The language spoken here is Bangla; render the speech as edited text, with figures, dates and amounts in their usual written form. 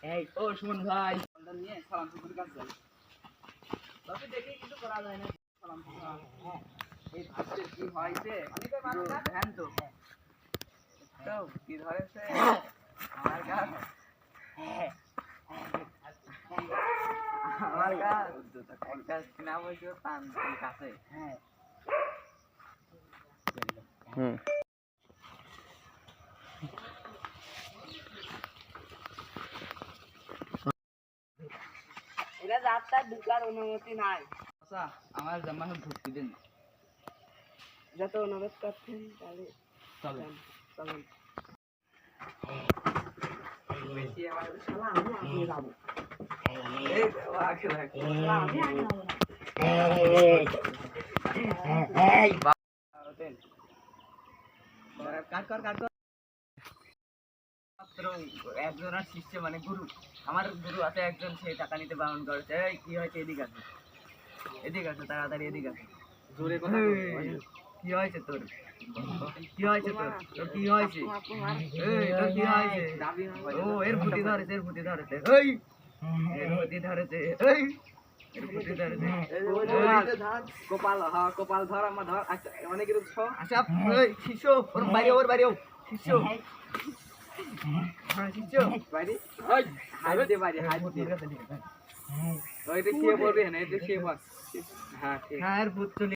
এই ও সুমন ভাই নিয়ে সালাম শুকুর কাছে তবে দেখি কিছু করা যায় না সালাম এই ভাবতে কি হয়েছে ধ্যান তো কি ধরেছে আমার গাছ আমার গাছ কিনা বলছো পান কাছে এরা যাত্রার ঢুকার অনুমতি নাই আচ্ছা আমার জামা ঢুকতে দিন যত অনুরোধ করছেন তাহলে চলেন চলেন বেশি আমার শালা আমি আগে যাবো এই আগে রাখো আমি আগে যাবো এই কাট একজনের শিষ্য মানে গুরু আমার গুরু আছে একজন সেই টাকা নিতে বারণ করেছে এই কি হয়েছে এদিকে আছে তাড়াতাড়ি এদিকে আছে জোরে কথা কি হয়েছে তোর কি হয়েছে তোর কি হয়েছে এই তোর কি হয়েছে ও এর ফুটি ধরেছে এই এর ফুটি ধরেছে এই এর ফুটি ধরেছে কপাল হ্যাঁ কপাল ধর আমার ধর আচ্ছা অনেক কিছু আচ্ছা এই শিষ্য ওর বাইরেও শিষ্য হ্যাঁ শিষ্য বাইরে ওই হাত দে বাইরে হাত দে ওইটা কি বলবি না এটা কি বল হ্যাঁ ঠিক হ্যাঁ এর ভূত চলে